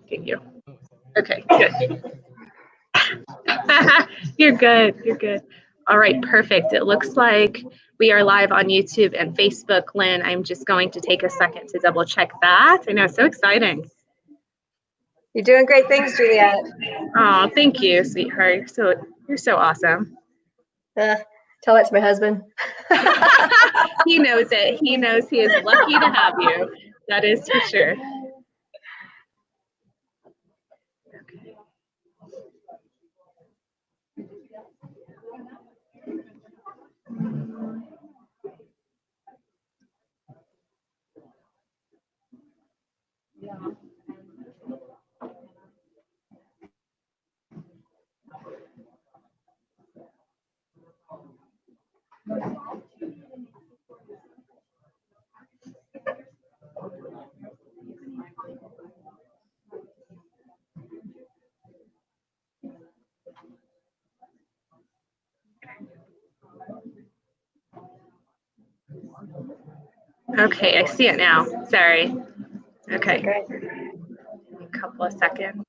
Thank you. Okay, good. You're good. You're good. All right, perfect. It looks like we are live on YouTube and Facebook. Lynn, I'm just going to take a second to double check that. I know, so exciting. You're doing great things, Juliet. Oh, thank you, sweetheart. You're so awesome. Tell that to my husband. He knows it. He knows he is lucky to have you. That is for sure. Okay. Okay, I see it now. Sorry. Okay. A couple of seconds.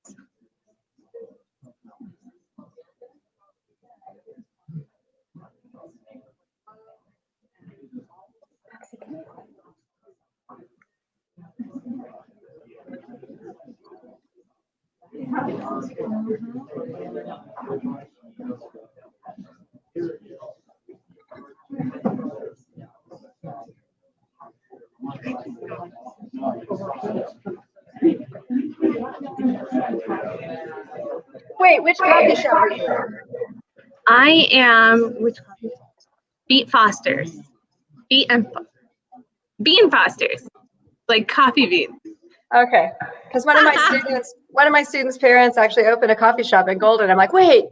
Wait, which coffee shop are you? I am which coffee? Beet Foster's. Bean Foster's. Like coffee beans. Okay. Because one of my students' parents actually opened a coffee shop in Golden. I'm like, wait.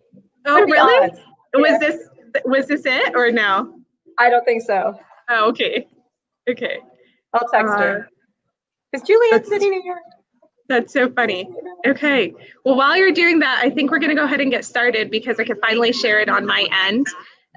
Oh, really? Yeah. Was this it or no? I don't think so. Oh, okay. Okay. I'll text her. Is Juliet sitting here? That's so funny. Okay. Well, while you're doing that, I think we're going to go ahead and get started because I can finally share it on my end.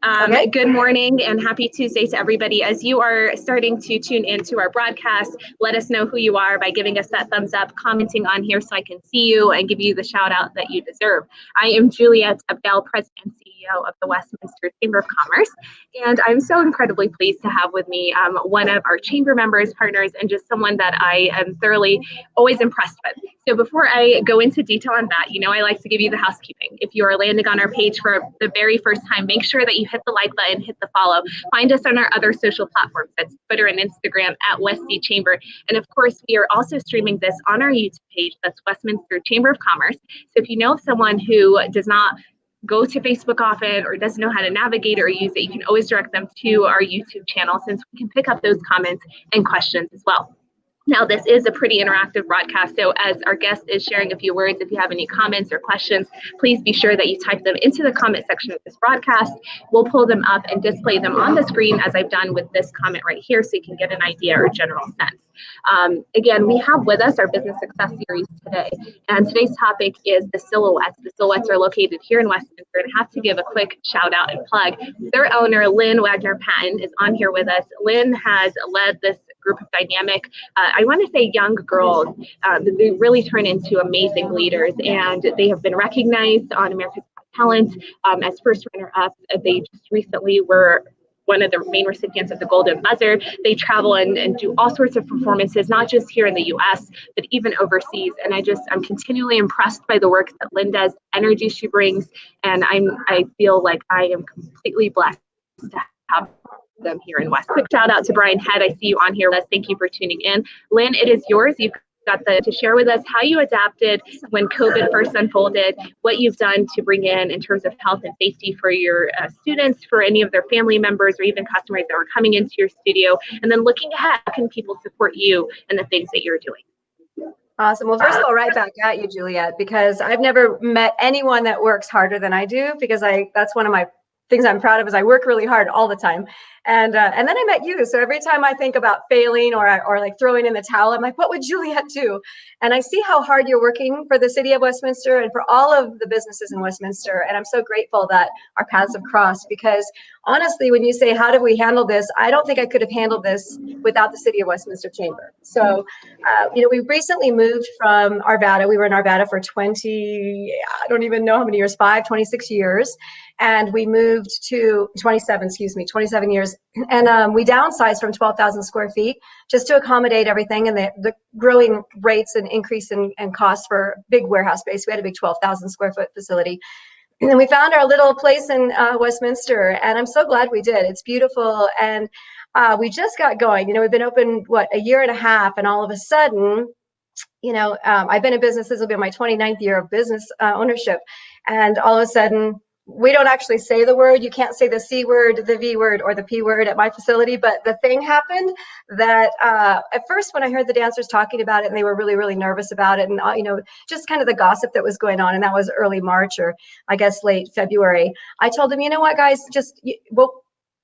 Okay. Good morning and happy Tuesday to everybody. As you are starting to tune into our broadcast, let us know who you are by giving us that thumbs up, commenting on here so I can see you and give you the shout out that you deserve. I am Juliet Abdel, President and CEO of the Westminster Chamber of Commerce, and I'm so incredibly pleased to have with me one of our chamber members, partners, and just someone that I am thoroughly always impressed with. So before I go into detail on that, I like to give you the housekeeping. If you are landing on our page for the very first time, make sure that you hit the like button, hit the follow. Find us on our other social platforms. That's Twitter and Instagram at WestC Chamber. And of course, we are also streaming this on our YouTube page. That's Westminster Chamber of Commerce. So if you know of someone who does not go to Facebook often or doesn't know how to navigate or use it, you can always direct them to our YouTube channel since we can pick up those comments and questions as well. Now, this is a pretty interactive broadcast, so as our guest is sharing a few words, if you have any comments or questions, please be sure that you type them into the comment section of this broadcast. We'll pull them up and display them on the screen as I've done with this comment right here so you can get an idea or general sense. Again, we have with us our Business Success Series today, and today's topic is the Silhouettes. The Silhouettes are located here in Westminster, and I have to give a quick shout out and plug. Their owner, Lynn Wagner-Patton, is on here with us. Lynn has led this group of dynamic, I want to say young girls. They really turn into amazing leaders, and they have been recognized on America's Got Talent as first runner-up. They just recently were one of the main recipients of the Golden Buzzer. They travel and do all sorts of performances, not just here in the US, but even overseas. And I'm continually impressed by the work that Lynn does, energy she brings, and I feel like I am completely blessed to have them here in West. Quick shout out to Brian Head. I see you on here with us. Thank you for tuning in. Lynn, it is yours. You've got to share with us how you adapted when COVID first unfolded, what you've done to bring in terms of health and safety for your students, for any of their family members, or even customers that were coming into your studio. And then looking ahead, how can people support you and the things that you're doing? Awesome. Well, first of all, right back at you, Juliet, because I've never met anyone that works harder than I do, because that's one of my things I'm proud of is I work really hard all the time. And then I met you. So every time I think about failing or like throwing in the towel, I'm like, what would Juliet do? And I see how hard you're working for the city of Westminster and for all of the businesses in Westminster. And I'm so grateful that our paths have crossed, because honestly, when you say, how do we handle this? I don't think I could have handled this without the City of Westminster Chamber. So, we recently moved from Arvada. We were in Arvada for I don't even know how many years, 26 years. And we moved to 27 years. And we downsized from 12,000 square feet just to accommodate everything and the growing rates and increase in costs for big warehouse space. We had a big 12,000 square foot facility. And then we found our little place in Westminster, and I'm so glad we did. It's beautiful, and we just got going. We've been open, a year and a half, and all of a sudden, I've been in business. This will be my 29th year of business ownership, and all of a sudden, we don't actually say the word. You can't say the C word, the V word, or the P word at my facility, but the thing happened that at first when I heard the dancers talking about it, and they were really, really nervous about it, and just kind of the gossip that was going on, and that was early March or I guess late February, I told them, you know what, guys,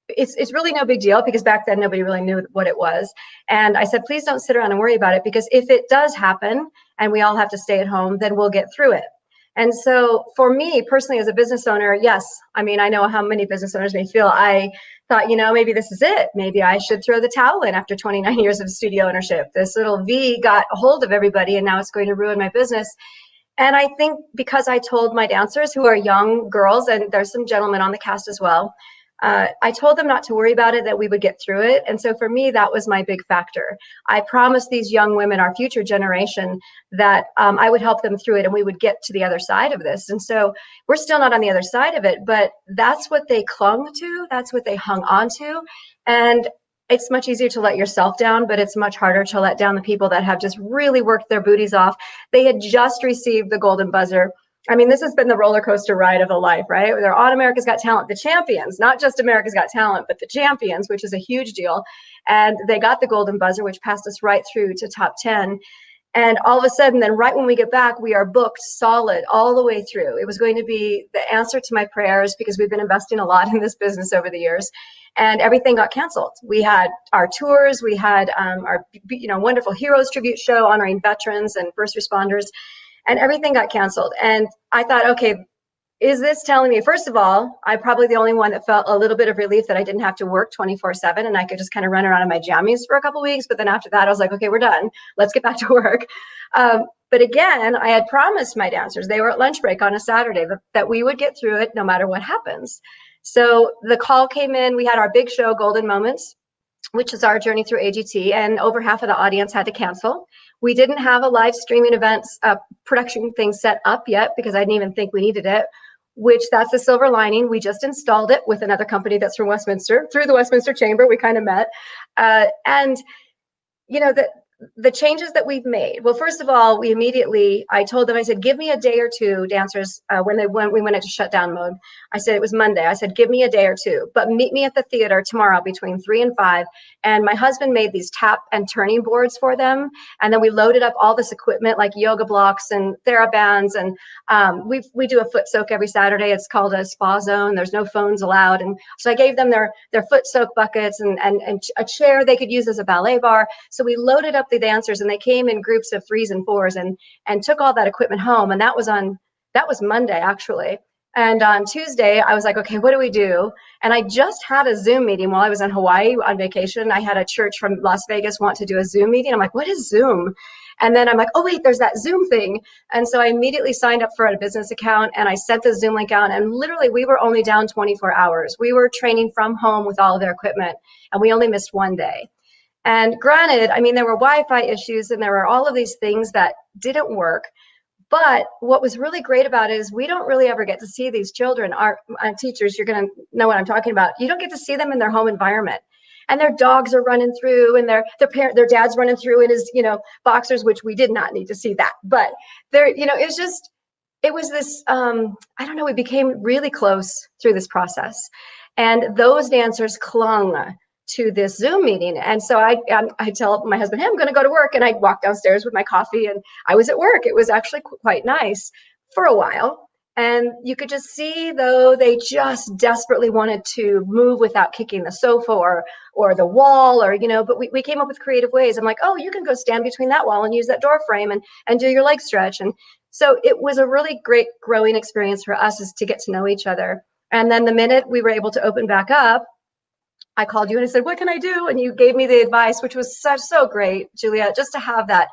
it's really no big deal, because back then nobody really knew what it was. And I said, please don't sit around and worry about it, because if it does happen and we all have to stay at home, then we'll get through it. And so for me personally, as a business owner, yes, I know how many business owners may feel. I thought, maybe this is it. Maybe I should throw the towel in after 29 years of studio ownership. This little V got a hold of everybody, and now it's going to ruin my business. And I think because I told my dancers, who are young girls, and there's some gentlemen on the cast as well, I told them not to worry about it, that we would get through it. And so for me, that was my big factor. I promised these young women, our future generation, that I would help them through it and we would get to the other side of this. And so we're still not on the other side of it, but that's what they clung to. That's what they hung on to. And it's much easier to let yourself down, but it's much harder to let down the people that have just really worked their booties off. They had just received the golden buzzer. This has been the roller coaster ride of a life, right? They're on America's Got Talent, the champions, not just America's Got Talent, but the champions, which is a huge deal. And they got the golden buzzer, which passed us right through to top 10. And all of a sudden, then right when we get back, we are booked solid all the way through. It was going to be the answer to my prayers, because we've been investing a lot in this business over the years. And everything got canceled. We had our tours, we had our wonderful Heroes tribute show honoring veterans and first responders, and everything got canceled. And I thought, okay, is this telling me, first of all, I'm probably the only one that felt a little bit of relief that I didn't have to work 24/7 and I could just kind of run around in my jammies for a couple of weeks. But then after that, I was like, okay, we're done. Let's get back to work. But again, I had promised my dancers, they were at lunch break on a Saturday, that we would get through it no matter what happens. So the call came in. We had our big show, Golden Moments, which is our journey through AGT, and over half of the audience had to cancel. We didn't have a live streaming events production thing set up yet, because I didn't even think we needed it, which that's the silver lining. We just installed it with another company that's from Westminster, through the Westminster Chamber. We kind of met. And the changes that we've made. Well, first of all, I told them, I said, give me a day or two, dancers, when we went into shutdown mode. I said, it was Monday. I said, give me a day or two, but meet me at the theater tomorrow between 3 and 5. And my husband made these tap and turning boards for them. And then we loaded up all this equipment like yoga blocks and TheraBands. And we do a foot soak every Saturday. It's called a spa zone. There's no phones allowed. And so I gave them their foot soak buckets and a chair they could use as a ballet bar. So we loaded up the dancers, and they came in groups of 3s and 4s and took all that equipment home. And that was Monday, actually. And on Tuesday, I was like, okay, what do we do? And I just had a Zoom meeting while I was in Hawaii on vacation. I had a church from Las Vegas want to do a Zoom meeting. I'm like, what is Zoom? And then I'm like, oh, wait, there's that Zoom thing. And so I immediately signed up for a business account, and I sent the Zoom link out. And literally, we were only down 24 hours. We were training from home with all of their equipment, and we only missed one day. And granted, there were Wi-Fi issues, and there were all of these things that didn't work. But what was really great about it is we don't really ever get to see these children. Our teachers, you're going to know what I'm talking about. You don't get to see them in their home environment. And their dogs are running through, and their dad's running through in his, boxers, which we did not need to see that. But it was this, we became really close through this process. And those dancers clung to this Zoom meeting. And so I tell my husband, hey, I'm going to go to work. And I'd walk downstairs with my coffee, and I was at work. It was actually quite nice for a while. And you could just see, though, they just desperately wanted to move without kicking the sofa or the wall, but we came up with creative ways. I'm like, oh, you can go stand between that wall and use that door frame and do your leg stretch. And so it was a really great growing experience for us, is to get to know each other. And then the minute we were able to open back up, I called you and I said, what can I do? And you gave me the advice, which was so great, Juliet, just to have that,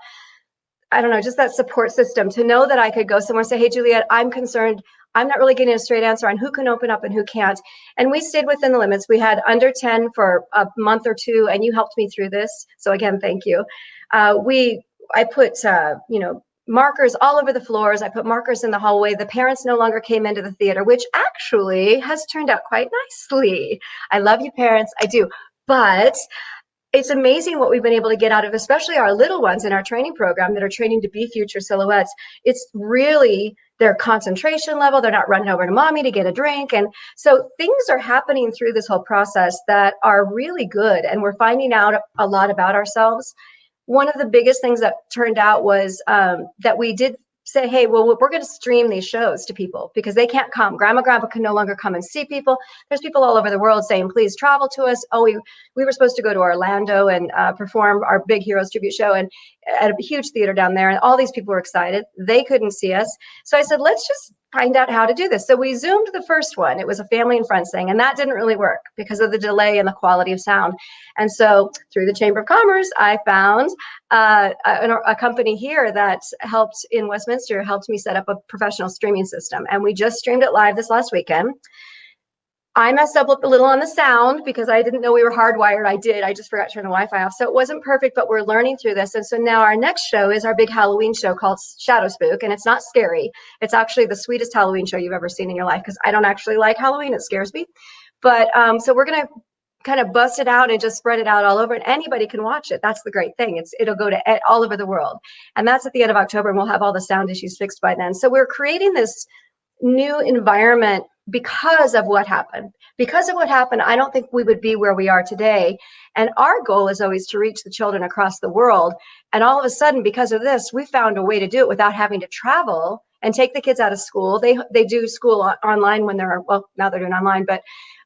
I don't know, just that support system, to know that I could go somewhere and say, hey, Juliet, I'm concerned. I'm not really getting a straight answer on who can open up and who can't. And we stayed within the limits. We had under 10 for a month or two, and you helped me through this. So again, thank you. I put, markers all over the floors. I put markers in the hallway. The parents no longer came into the theater, which actually has turned out quite nicely. I love you, parents. I do. But it's amazing what we've been able to get out of, especially our little ones in our training program that are training to be future silhouettes. It's really their concentration level. They're not running over to mommy to get a drink. And so things are happening through this whole process that are really good. And we're finding out a lot about ourselves. One of the biggest things that turned out was that we did say, hey, well, we're going to stream these shows to people because they can't come. Grandma can no longer come and see people. There's people all over the world saying, please travel to us. Oh, we were supposed to go to Orlando and perform our big Heroes Tribute show and at a huge theater down there. And all these people were excited. They couldn't see us. So I said, let's just find out how to do this. So we Zoomed the first one. It was a family and friends thing. And that didn't really work because of the delay and the quality of sound. And so through the Chamber of Commerce, I found a company here that helped in Westminster, helped me set up a professional streaming system. And we just streamed it live this last weekend. I messed up a little on the sound because I didn't know we were hardwired. I just forgot to turn the Wi-Fi off. So it wasn't perfect, but we're learning through this. And so now our next show is our big Halloween show called Shadow Spook. And it's not scary. It's actually the sweetest Halloween show you've ever seen in your life because I don't actually like Halloween. It scares me. But so we're going to kind of bust it out and just spread it out all over, and anybody can watch it. That's the great thing. It'll go to all over the world. And that's at the end of October, and we'll have all the sound issues fixed by then. So we're creating this new environment because of what happened. Because of what happened, I don't think we would be where we are today. And our goal is always to reach the children across the world. And all of a sudden, because of this, we found a way to do it without having to travel and take the kids out of school. They do school online when now they're doing online, but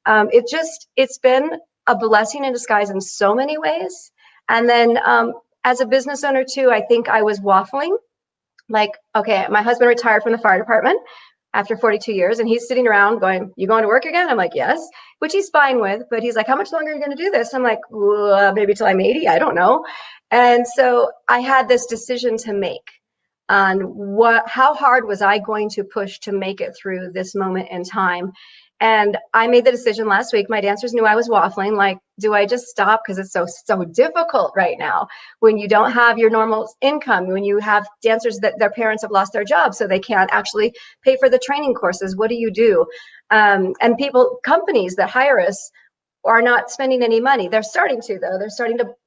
it's been a blessing in disguise in so many ways. And then as a business owner too, I think I was waffling. Like, okay, my husband retired from the fire department after 42 years, and he's sitting around going, you going to work again? I'm like, yes, which he's fine with, but he's like, how much longer are you going to do this? I'm like, well, maybe till I'm 80, I don't know. And so I had this decision to make on how hard was I going to push to make it through this moment in time. And I made the decision last week. My dancers knew I was waffling. Like, do I just stop? Because it's so difficult right now when you don't have your normal income, when you have dancers that their parents have lost their jobs, so they can't actually pay for the training courses. What do you do? And companies that hire us are not spending any money. They're starting to, though.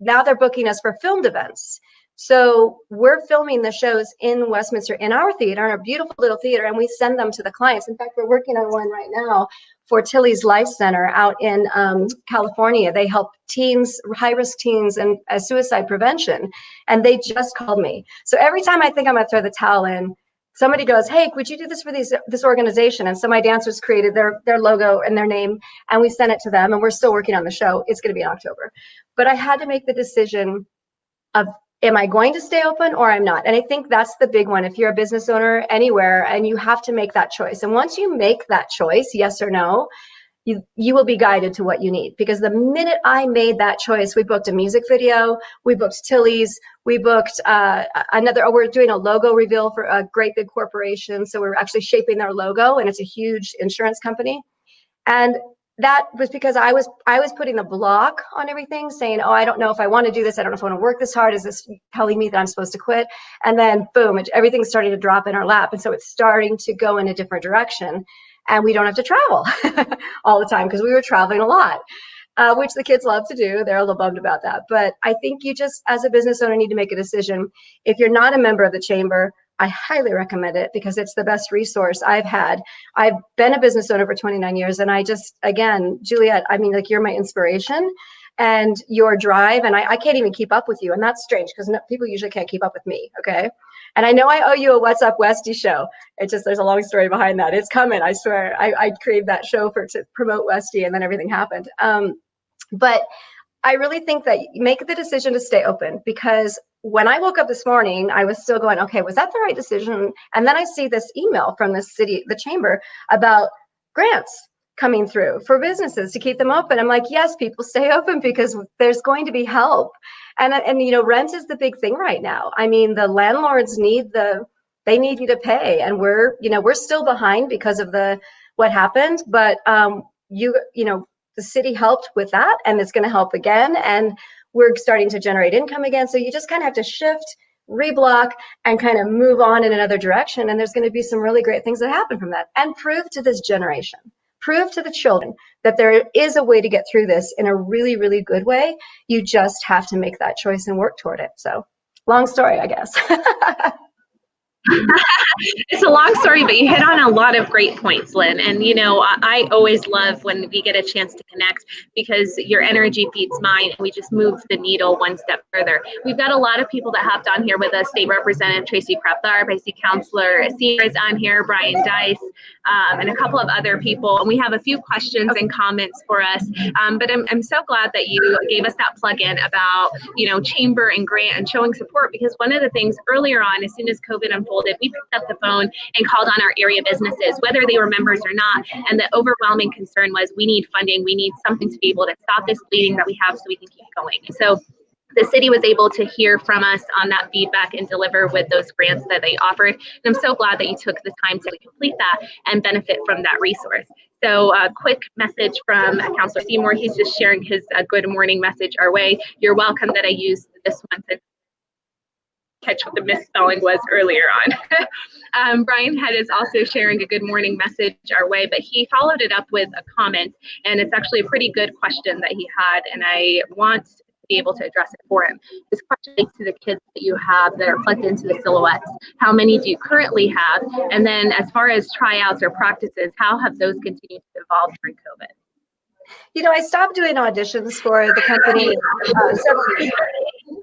Now they're booking us for filmed events. So we're filming the shows in Westminster in our theater, in our beautiful little theater, and we send them to the clients. In fact, we're working on one right now for Tilly's Life Center out in California. They help teens, high-risk teens, and suicide prevention. And they just called me. So every time I think I'm going to throw the towel in, somebody goes, hey, would you do this for this organization? And so my dancers created their logo and their name, and we sent it to them. And we're still working on the show. It's going to be in October. But I had to make the decision of, am I going to stay open or I'm not? And I think that's the big one. If you're a business owner anywhere and you have to make that choice. And once you make that choice, yes or no, you will be guided to what you need. Because the minute I made that choice, we booked a music video, we booked Tilly's, we booked we're doing a logo reveal for a great big corporation. So we're actually shaping their logo, and it's a huge insurance company. And that was because I was putting the block on everything, saying, oh, I don't know if I want to do this. I don't know if I want to work this hard. Is this telling me that I'm supposed to quit? And then boom, everything's starting to drop in our lap. And so it's starting to go in a different direction. And we don't have to travel all the time, because we were traveling a lot, which the kids love to do. They're a little bummed about that. But I think you just, as a business owner, need to make a decision. If you're not a member of the chamber, I highly recommend it because it's the best resource I've had. I've been a business owner for 29 years. And I just, again, Juliet, I mean, like, you're my inspiration and your drive. And I can't even keep up with you. And that's strange because people usually can't keep up with me. Okay. And I know I owe you a What's Up Westy show. It's just, there's a long story behind that. It's coming. I swear. I created that show to promote Westy, and then everything happened. But I really think that you make the decision to stay open, because when I woke up this morning, I was still going, okay, was that the right decision? And then I see this email from the chamber about grants coming through for businesses to keep them open. I'm like, yes, people stay open because there's going to be help. And you know, rent is the big thing right now. I mean, the landlords they need you to pay, and we're still behind because of what happened, but you know, the city helped with that, and it's going to help again, and we're starting to generate income again. So you just kind of have to shift, reblock, and kind of move on in another direction. And there's going to be some really great things that happen from that. And prove to this generation, prove to the children that there is a way to get through this in a really, really good way. You just have to make that choice and work toward it. So long story, I guess. It's a long story, but you hit on a lot of great points, Lynn. And, you know, I always love when we get a chance to connect because your energy feeds mine and we just move the needle one step further. We've got a lot of people that hopped on here with us. State Representative Tracy Krapthar, City Councilor Senior is on here, Brian Dice, and a couple of other people. And we have a few questions and comments for us. But I'm so glad that you gave us that plug-in about, you know, chamber and grant and showing support, because one of the things earlier on, as soon as COVID unfolded, we picked up the phone and called on our area businesses, whether they were members or not. And the overwhelming concern was we need funding. We need something to be able to stop this bleeding that we have so we can keep going. So the city was able to hear from us on that feedback and deliver with those grants that they offered. And I'm so glad that you took the time to complete that and benefit from that resource. So a quick message from Councilor Seymour. He's just sharing his good morning message our way. You're welcome that I used this one to catch what the misspelling was earlier on. Brian Head is also sharing a good morning message our way, but he followed it up with a comment, and it's actually a pretty good question that he had, and I want to be able to address it for him. This question relates to the kids that you have that are plugged into the Silhouettes. How many do you currently have? And then as far as tryouts or practices, how have those continued to evolve during COVID? You know, I stopped doing auditions for the company several years ago.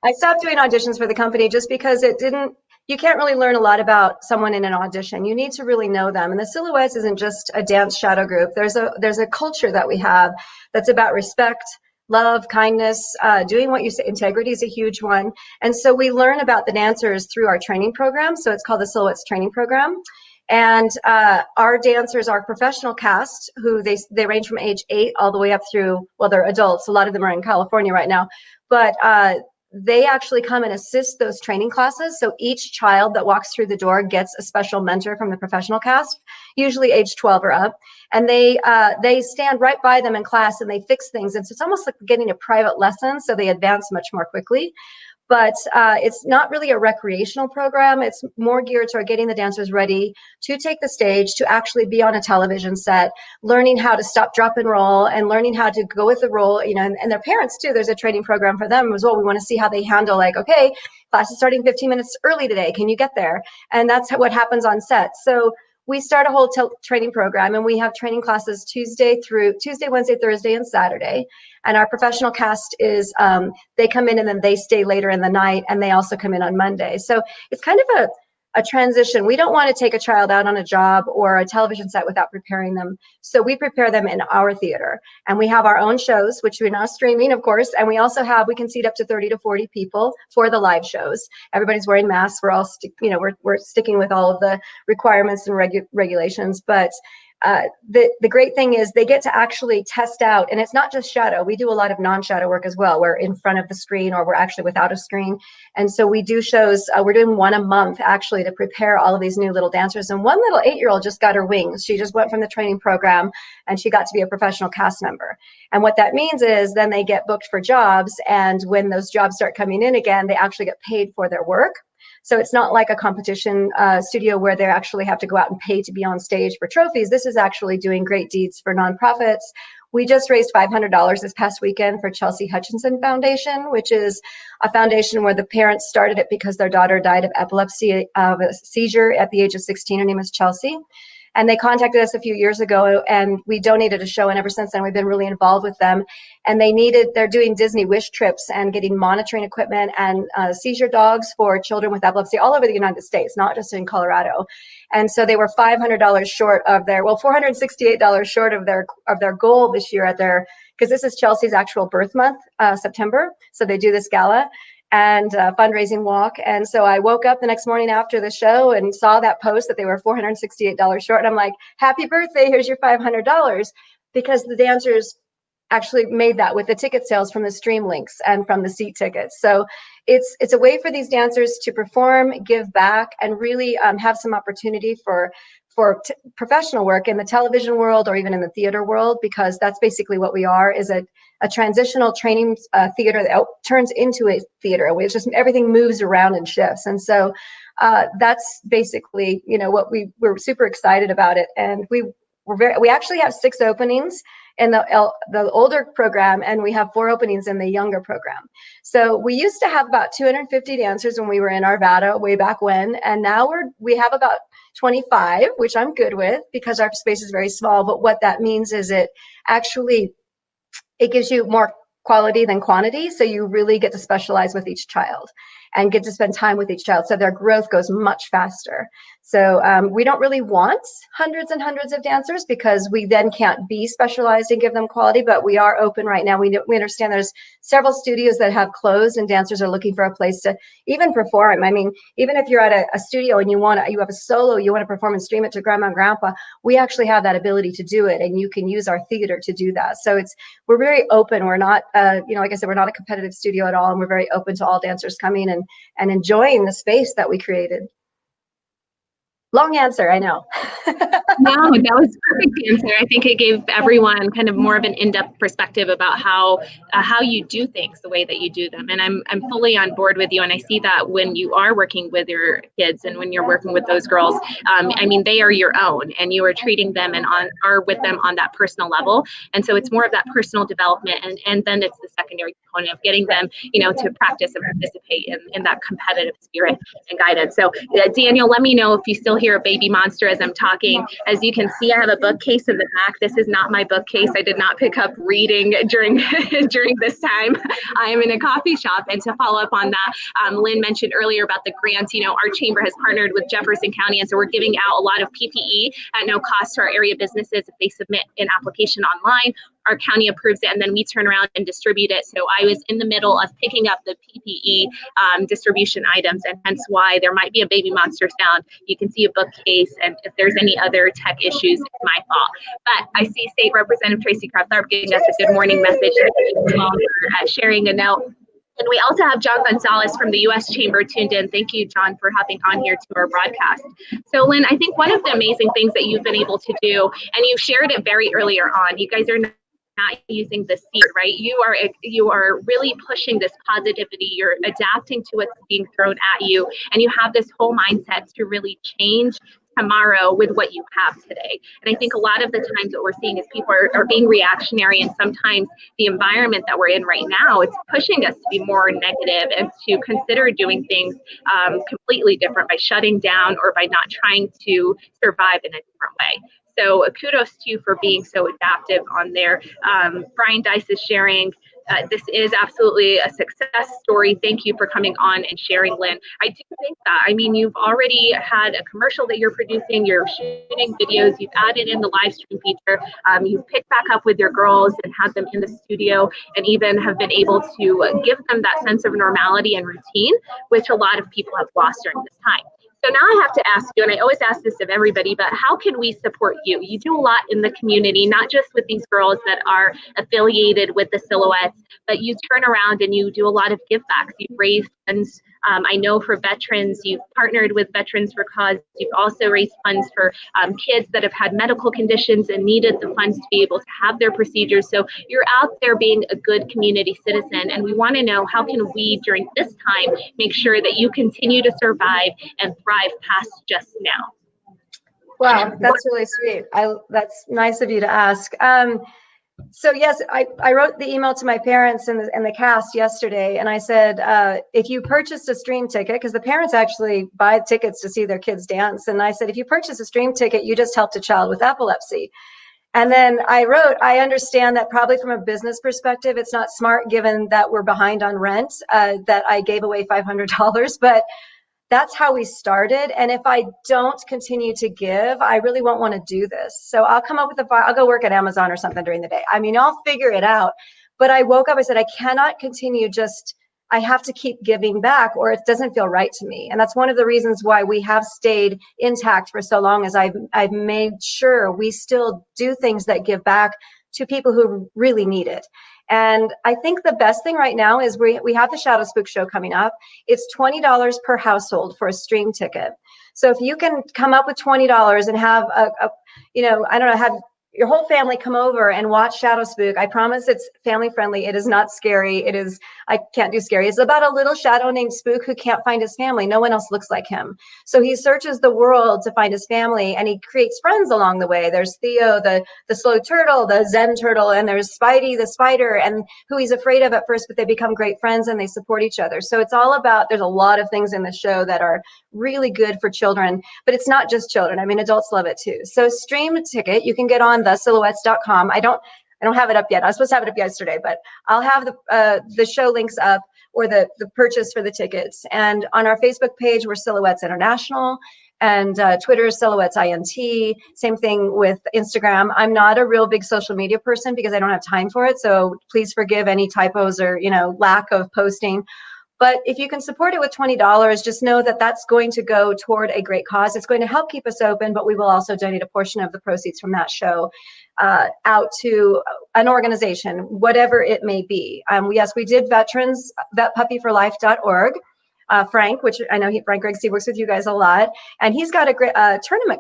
I stopped doing auditions for the company just because you can't really learn a lot about someone in an audition. You need to really know them. And the Silhouettes isn't just a dance shadow group. There's a culture that we have that's about respect, love, kindness, doing what you say. Integrity is a huge one. And so we learn about the dancers through our training program. So it's called the Silhouettes Training Program. And our dancers are professional cast who they range from age 8 all the way up through, well, they're adults. A lot of them are in California right now. But they actually come and assist those training classes. So each child that walks through the door gets a special mentor from the professional cast, usually age 12 or up. And they stand right by them in class and they fix things. And so it's almost like getting a private lesson. So they advance much more quickly. But it's not really a recreational program. It's more geared toward getting the dancers ready to take the stage, to actually be on a television set, learning how to stop, drop, and roll, and learning how to go with the role, you know, and their parents too. There's a training program for them as well. We want to see how they handle, like, okay, class is starting 15 minutes early today. Can you get there? And that's what happens on set. So we start a whole training program, and we have training classes Tuesday, Wednesday, Thursday, and Saturday. And our professional cast is, they come in and then they stay later in the night, and they also come in on Monday. So it's kind of a transition. We don't want to take a child out on a job or a television set without preparing them. So we prepare them in our theater, and we have our own shows, which we're now streaming, of course. And we also we can seat up to 30 to 40 people for the live shows. Everybody's wearing masks. We're all, we're sticking with all of the requirements and regulations, but the great thing is they get to actually test out, and it's not just shadow. We do a lot of non-shadow work as well. We're in front of the screen, or we're actually without a screen. And so we do shows, we're doing one a month actually to prepare all of these new little dancers. And one little 8-year-old just got her wings. She just went from the training program and she got to be a professional cast member. And what that means is then they get booked for jobs. And when those jobs start coming in again, they actually get paid for their work. So it's not like a competition studio where they actually have to go out and pay to be on stage for trophies. This is actually doing great deeds for nonprofits. We just raised $500 this past weekend for Chelsea Hutchinson Foundation, which is a foundation where the parents started it because their daughter died of epilepsy, of a seizure at the age of 16. Her name is Chelsea. And they contacted us a few years ago, and we donated a show, and ever since then we've been really involved with them. And they're doing Disney Wish trips and getting monitoring equipment and seizure dogs for children with epilepsy all over the United States, not just in Colorado. And so they were $500 short of their, $468 short of their goal this year because this is Chelsea's actual birth month, September. So they do this gala. and fundraising walk. And so I woke up the next morning after the show and saw that post that they were $468 short. And I'm like, happy birthday, here's your $500, because the dancers actually made that with the ticket sales from the stream links and from the seat tickets. So it's a way for these dancers to perform, give back, and really have some opportunity for professional work in the television world or even in the theater world, because that's basically what we are, is a transitional training theater that turns into a theater. It's just everything moves around and shifts. And so that's basically, what we're super excited about it. And we actually have 6 openings in the older program, and we have 4 openings in the younger program. So we used to have about 250 dancers when we were in Arvada way back when, and now we have about 25, which I'm good with because our space is very small. But what that means is it gives you more quality than quantity. So you really get to specialize with each child and get to spend time with each child. So their growth goes much faster. So we don't really want hundreds and hundreds of dancers because we then can't be specialized and give them quality, but we are open right now. We understand there's several studios that have closed and dancers are looking for a place to even perform. I mean, even if you're at a studio and you have a solo, you want to perform and stream it to grandma and grandpa, we actually have that ability to do it, and you can use our theater to do that. So we're very open. We're not, like I said, we're not a competitive studio at all, and we're very open to all dancers coming and enjoying the space that we created. Long answer, I know. No, that was a perfect answer. I think it gave everyone kind of more of an in-depth perspective about how you do things the way that you do them. And I'm fully on board with you. And I see that when you are working with your kids and when you're working with those girls, I mean, they are your own, and you are treating them and are with them on that personal level. And so it's more of that personal development, and then it's the secondary component of getting them, to practice and participate in that competitive spirit and guidance. So Daniel, let me know if you still hear a baby monster as I'm talking. As you can see, I have a bookcase in the back. This is not my bookcase. I did not pick up reading during this time. I am in a coffee shop. And to follow up on that, Lynn mentioned earlier about the grants. Our chamber has partnered with Jefferson County, and so we're giving out a lot of PPE at no cost to our area businesses if they submit an application online. Our county approves it, and then we turn around and distribute it. So I was in the middle of picking up the PPE distribution items, and hence why there might be a baby monster sound. You can see a bookcase, and if there's any other tech issues, it's my fault. But I see State Representative Tracy Crabtharp giving us a good morning message, sharing a note. And we also have John Gonzalez from the U.S. Chamber tuned in. Thank you, John, for hopping on here to our broadcast. So, Lynn, I think one of the amazing things that you've been able to do, and you shared it very earlier on, you guys are not using the seed, right? You are really pushing this positivity. You're adapting to what's being thrown at you, and you have this whole mindset to really change tomorrow with what you have today. And I think a lot of the times what we're seeing is people are being reactionary, and sometimes the environment that we're in right now, it's pushing us to be more negative and to consider doing things completely different by shutting down or by not trying to survive in a different way. So kudos to you for being so adaptive on there. Brian Dice is sharing, this is absolutely a success story. Thank you for coming on and sharing, Lynn. I do think that, I mean, you've already had a commercial that you're producing, you're shooting videos, you've added in the live stream feature, you've picked back up with your girls and had them in the studio, and even have been able to give them that sense of normality and routine, which a lot of people have lost during this time. So now I have to ask you, and I always ask this of everybody, but how can we support you? You do a lot in the community, not just with these girls that are affiliated with the Silhouettes, but you turn around and you do a lot of give backs. You've raised funds, I know, for veterans. You've partnered with Veterans for Cause. You've also raised funds for kids that have had medical conditions and needed the funds to be able to have their procedures. So you're out there being a good community citizen, and we want to know, how can we during this time make sure that you continue to survive and thrive past just now? Wow, that's really sweet. That's nice of you to ask. So yes, I wrote the email to my parents and the cast yesterday, and I said, if you purchased a stream ticket, because the parents actually buy tickets to see their kids dance, and I said, if you purchase a stream ticket, you just helped a child with epilepsy. And then I wrote, I understand that probably from a business perspective, it's not smart given that we're behind on rent, that I gave away $500, but that's how we started. And if I don't continue to give, I really won't want to do this. So I'll come up with I'll go work at Amazon or something during the day. I mean, I'll figure it out. But I woke up, I said, I cannot continue just I have to keep giving back or it doesn't feel right to me. And that's one of the reasons why we have stayed intact for so long, as I've made sure we still do things that give back to people who really need it. And I think the best thing right now is we have the Shadow Spook show coming up. It's $20 per household for a stream ticket. So if you can come up with $20 and have have your whole family come over and watch Shadow Spook. I promise it's family friendly. It is not scary. I can't do scary. It's about a little shadow named Spook who can't find his family. No one else looks like him. So he searches the world to find his family, and he creates friends along the way. There's Theo, the slow turtle, the Zen turtle, and there's Spidey, the spider, and who he's afraid of at first, but they become great friends and they support each other. So it's all about, there's a lot of things in the show that are really good for children, but it's not just children. I mean, adults love it too. So stream a ticket. You can get on thesilhouettes.com. I don't have it up yet. I was supposed to have it up yesterday, but I'll have the show links up, or the purchase for the tickets. And on our Facebook page, we're Silhouettes International, and Twitter is Silhouettes INT. Same thing with Instagram. I'm not a real big social media person because I don't have time for it. So please forgive any typos or lack of posting. But if you can support it with $20, just know that that's going to go toward a great cause. It's going to help keep us open, but we will also donate a portion of the proceeds from that show out to an organization, whatever it may be. Yes, we did veterans, vetpuppyforlife.org. Frank, which I know Frank Griggs, he works with you guys a lot, and he's got a great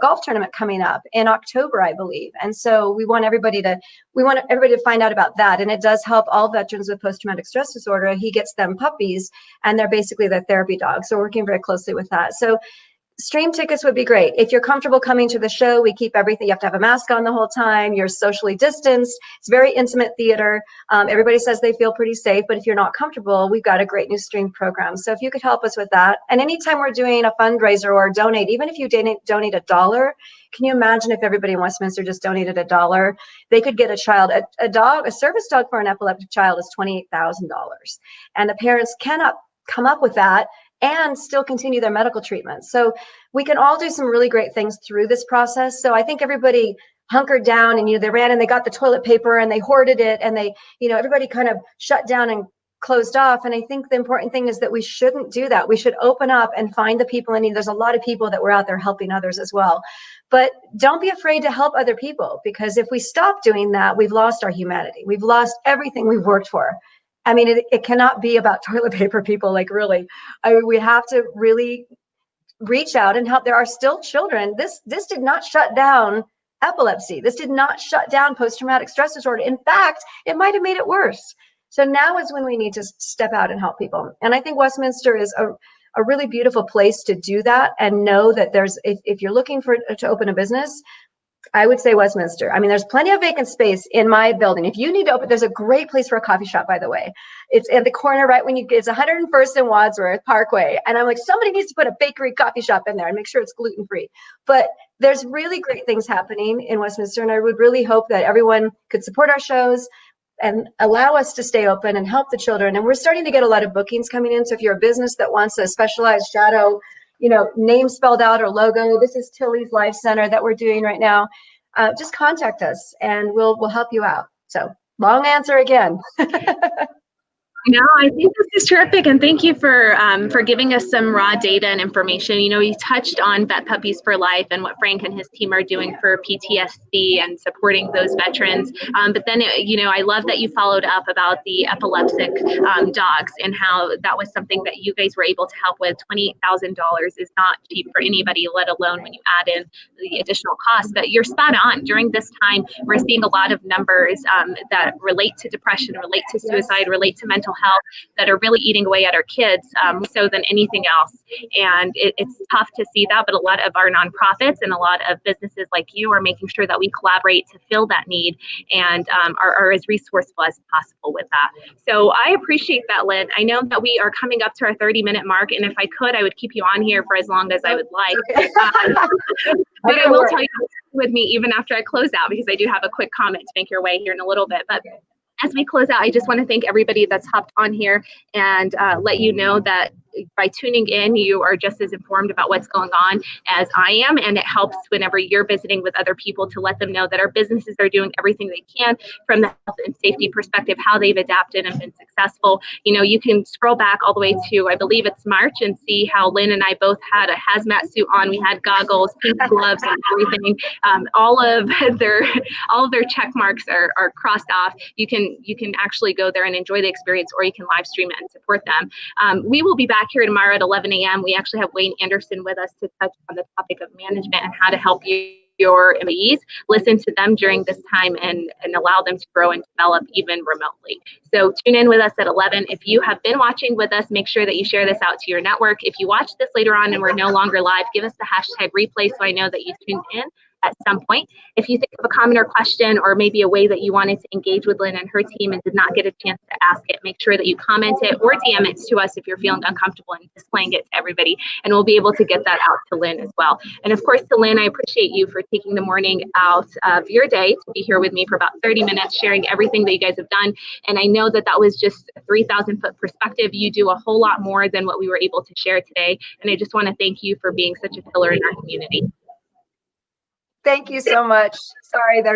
golf tournament coming up in October, I believe. And so we want everybody to find out about that. And it does help all veterans with post-traumatic stress disorder. He gets them puppies, and they're basically their therapy dogs. So we're working very closely with that. So stream tickets would be great. If you're comfortable coming to the show, we keep everything. You have to have a mask on the whole time. You're socially distanced. It's very intimate theater. Everybody says they feel pretty safe, but if you're not comfortable, we've got a great new stream program. So if you could help us with that. And anytime we're doing a fundraiser or donate, even if you donate $1, can you imagine if everybody in Westminster just donated $1? They could get a child, a service dog for an epileptic child is $28,000. And the parents cannot come up with that and still continue their medical treatment. So we can all do some really great things through this process. So I think everybody hunkered down and they ran and they got the toilet paper and they hoarded it, and they everybody kind of shut down and closed off. And I think the important thing is that we shouldn't do that. We should open up and find the people in need. There's a lot of people that were out there helping others as well. But don't be afraid to help other people, because if we stop doing that, we've lost our humanity. We've lost everything we've worked for. I mean, it cannot be about toilet paper, people, like really. We have to really reach out and help. There are still children. This did not shut down epilepsy. This did not shut down post-traumatic stress disorder. In fact, it might have made it worse. So now is when we need to step out and help people. And I think Westminster is a really beautiful place to do that, and know that if you're looking to open a business, I would say Westminster. I mean, there's plenty of vacant space in my building. If you need to open, there's a great place for a coffee shop, by the way. It's at the corner right when it's 101st and Wadsworth Parkway. And I'm like, somebody needs to put a bakery coffee shop in there and make sure it's gluten-free. But there's really great things happening in Westminster. And I would really hope that everyone could support our shows and allow us to stay open and help the children. And we're starting to get a lot of bookings coming in. So if you're a business that wants a specialized shadow, name spelled out or logo, this is Tilly's Life Center that we're doing right now. Just contact us and we'll help you out. So long answer again. No, I think this is terrific, and thank you for giving us some raw data and information. You touched on Vet Puppies for Life and what Frank and his team are doing for PTSD and supporting those veterans. But then, I love that you followed up about the epileptic dogs and how that was something that you guys were able to help with. $28,000 is not cheap for anybody, let alone when you add in the additional costs. But you're spot on. During this time, we're seeing a lot of numbers that relate to depression, relate to suicide, relate to mental health, that are really eating away at our kids so than anything else. And it's tough to see that, but a lot of our nonprofits and a lot of businesses like you are making sure that we collaborate to fill that need and are as resourceful as possible with that. So I appreciate that, Lynn. I know that we are coming up to our 30-minute mark, and if I could, I would keep you on here for as long as I would like. Okay. But I will tell you with me even after I close out, because I do have a quick comment to make your way here in a little bit. But as we close out, I just want to thank everybody that's hopped on here and let you know that by tuning in, you are just as informed about what's going on as I am. And it helps whenever you're visiting with other people to let them know that our businesses are doing everything they can from the health and safety perspective, how they've adapted and been successful. You can scroll back all the way to, I believe it's March, and see how Lynn and I both had a hazmat suit on. We had goggles, pink gloves, and everything. All of their check marks are crossed off. You can actually go there and enjoy the experience, or you can live stream it and support them. We will be back here tomorrow at 11 a.m. We actually have Wayne Anderson with us to touch on the topic of management and how to help your employees, listen to them during this time, and allow them to grow and develop even remotely. So tune in with us at 11. If you have been watching with us, make sure that you share this out to your network. If you watch this later on and we're no longer live, give us the hashtag replay so I know that you tuned in at some point. If you think of a comment or question, or maybe a way that you wanted to engage with Lynn and her team and did not get a chance to ask it, make sure that you comment it or DM it to us if you're feeling uncomfortable in displaying it to everybody, and we'll be able to get that out to Lynn as well. And of course, to Lynn, I appreciate you for taking the morning out of your day to be here with me for about 30 minutes, sharing everything that you guys have done. And I know that that was just a 3,000-foot perspective. You do a whole lot more than what we were able to share today. And I just want to thank you for being such a pillar in our community. Thank you so much. Sorry, there's